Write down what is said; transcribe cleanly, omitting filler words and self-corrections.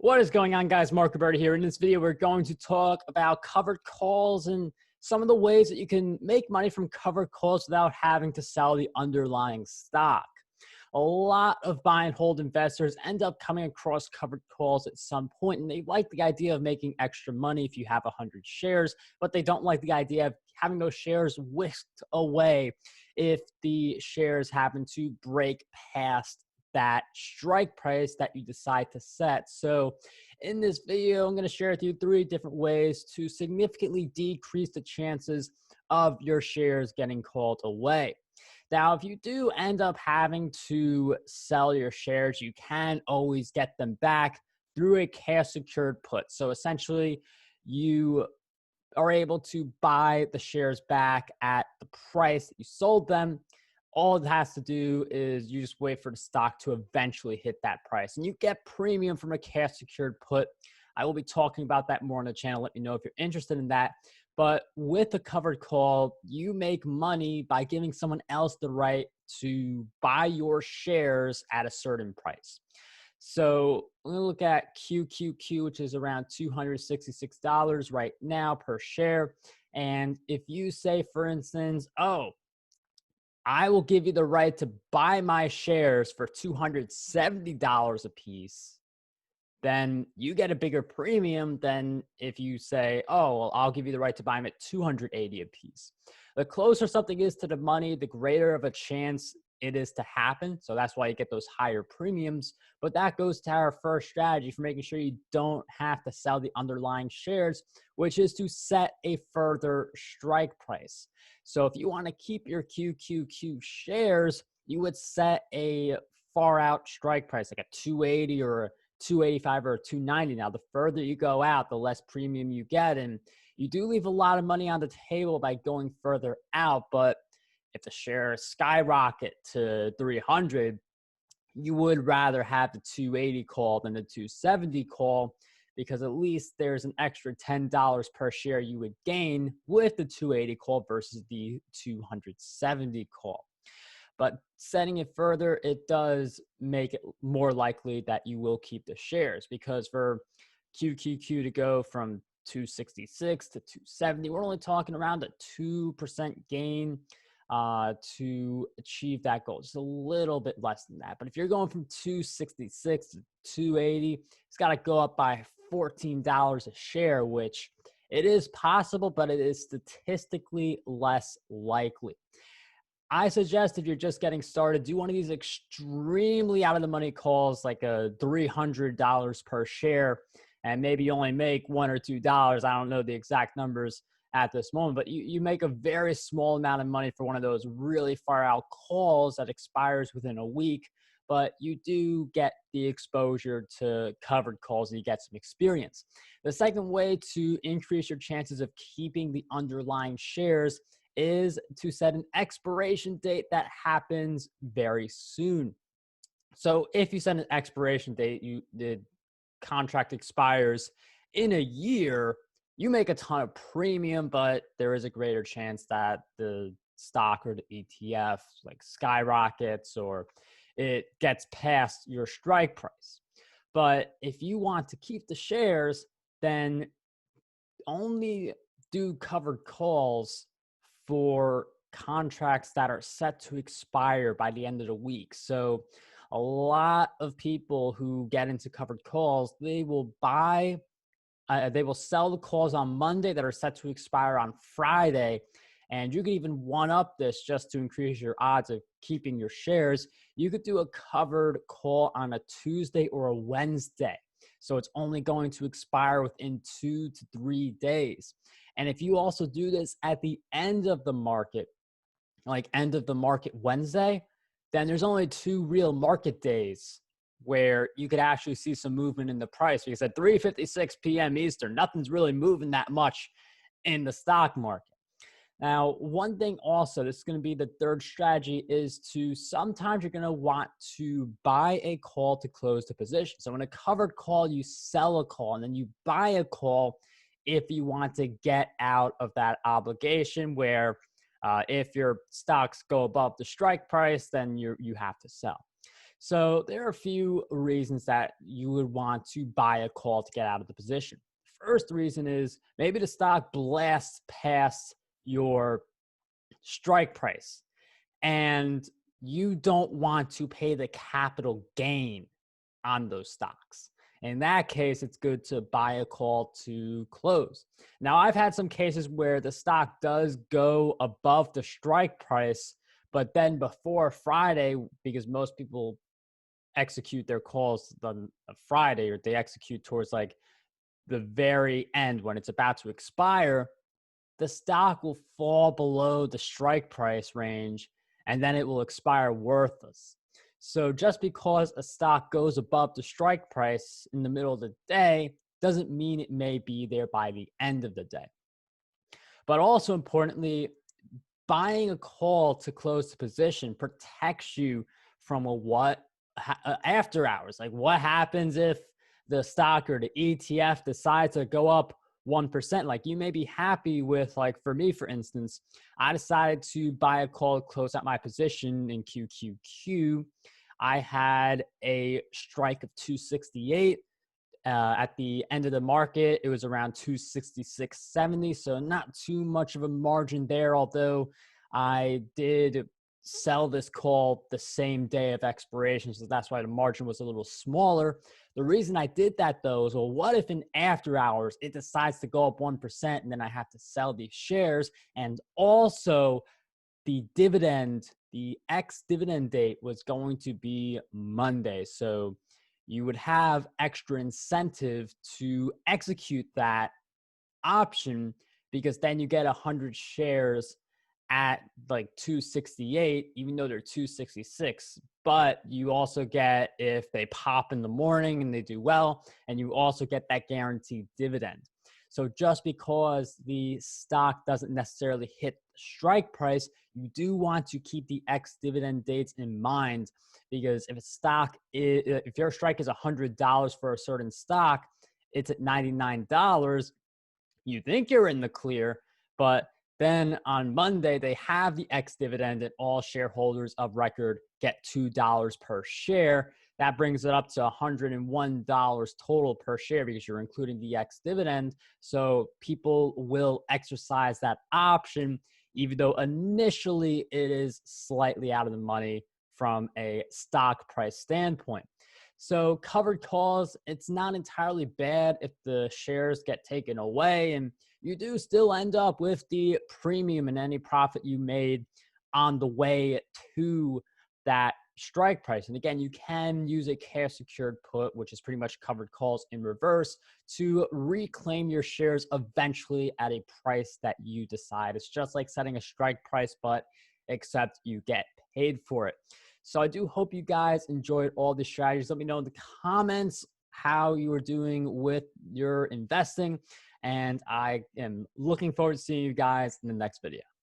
What is going on, guys? Mark Roberta here. In this video, we're going to talk about covered calls and some of the ways that you can make money from covered calls without having to sell the underlying stock. A lot of buy and hold investors end up coming across covered calls at some point, and they like the idea of making extra money if you have 100 shares, but they don't like the idea of having those shares whisked away if the shares happen to break past that strike price that you decide to set. So in this video, I'm going to share with you 3 different ways to significantly decrease the chances of your shares getting called away. Now, if you do end up having to sell your shares, you can always get them back through a cash secured put. So essentially, you are able to buy the shares back at the price that you sold them. All it has to do is you just wait for the stock to eventually hit that price, and you get premium from a cash secured put. I will be talking about that more on the channel. Let me know if you're interested in that. But with a covered call, you make money by giving someone else the right to buy your shares at a certain price. So we're going to look at QQQ, which is around $266 right now per share. And if you say, for instance, I will give you the right to buy my shares for $270 a piece, then you get a bigger premium than if you say, well, I'll give you the right to buy them at $280 a piece. The closer something is to the money, the greater of a chance it is to happen. So that's why you get those higher premiums. But that goes to our first strategy for making sure you don't have to sell the underlying shares, which is to set a further strike price. So if you want to keep your QQQ shares, you would set a far out strike price, like a 280 or a 285 or a 290. Now, the further you go out, the less premium you get. And you do leave a lot of money on the table by going further out. But if the shares skyrocket to 300, you would rather have the 280 call than the 270 call, because at least there's an extra $10 per share you would gain with the 280 call versus the 270 call. But setting it further, it does make it more likely that you will keep the shares, because for QQQ to go from 266 to 270, we're only talking around a 2% gain to achieve that goal. Just a little bit less than that. But if you're going from 266 to 280, it's got to go up by $14 a share, which it is possible, but it is statistically less likely. I suggest if you're just getting started, do one of these extremely out of the money calls, like a $300 per share, and maybe you only make $1 or $2. I don't know the exact numbers at this moment, but you make a very small amount of money for one of those really far out calls that expires within a week, but you do get the exposure to covered calls and you get some experience. The second way to increase your chances of keeping the underlying shares is to set an expiration date that happens very soon. So if you set an expiration date, the contract expires in a year, you make a ton of premium, but there is a greater chance that the stock or the ETF like skyrockets or it gets past your strike price. But if you want to keep the shares, then only do covered calls for contracts that are set to expire by the end of the week. So a lot of people who get into covered calls, they will sell the calls on Monday that are set to expire on Friday. And you could even one-up this just to increase your odds of keeping your shares. You could do a covered call on a Tuesday or a Wednesday. So it's only going to expire within 2 to 3 days. And if you also do this at the end of the market, like end of the market Wednesday, then there's only 2 real market days where you could actually see some movement in the price, because at 3:56 p.m. Eastern, nothing's really moving that much in the stock market. Now, one thing also, this is going to be the third strategy, is to sometimes you're going to want to buy a call to close the position. So in a covered call, you sell a call and then you buy a call if you want to get out of that obligation, where if your stocks go above the strike price, then you have to sell. So there are a few reasons that you would want to buy a call to get out of the position. First reason is maybe the stock blasts past your strike price and you don't want to pay the capital gain on those stocks. In that case, it's good to buy a call to close. Now, I've had some cases where the stock does go above the strike price, but then before Friday, because most people execute their calls on a Friday, or they execute towards like the very end when it's about to expire, the stock will fall below the strike price range and then it will expire worthless. So just because a stock goes above the strike price in the middle of the day doesn't mean it may be there by the end of the day. But also importantly, buying a call to close the position protects you from after hours. Like what happens if the stock or the ETF decides to go up 1%? Like you may be happy with, like for me, for instance, I decided to buy a call to close out my position in QQQ. I had a strike of 268. At the end of the market, it was around 266.70. So not too much of a margin there, although I did sell this call the same day of expiration. So that's why the margin was a little smaller. The reason I did that though is, well, what if in after hours it decides to go up 1% and then I have to sell these shares? And also the ex-dividend date was going to be Monday. So you would have extra incentive to execute that option because then you get 100 shares at like 268, even though they're 266. But you also get, if they pop in the morning and they do well, and you also get that guaranteed dividend. So just because the stock doesn't necessarily hit the strike price, you do want to keep the ex-dividend dates in mind, because if your strike is $100 for a certain stock, it's at $99, you think you're in the clear, but then on Monday, they have the ex-dividend and all shareholders of record get $2 per share. That brings it up to $101 total per share because you're including the ex-dividend. So people will exercise that option, even though initially it is slightly out of the money from a stock price standpoint. So covered calls, it's not entirely bad if the shares get taken away and you do still end up with the premium and any profit you made on the way to that strike price. And again, you can use a cash secured put, which is pretty much covered calls in reverse, to reclaim your shares eventually at a price that you decide. It's just like setting a strike price, but except you get paid for it. So I do hope you guys enjoyed all the strategies. Let me know in the comments how you are doing with your investing. And I am looking forward to seeing you guys in the next video.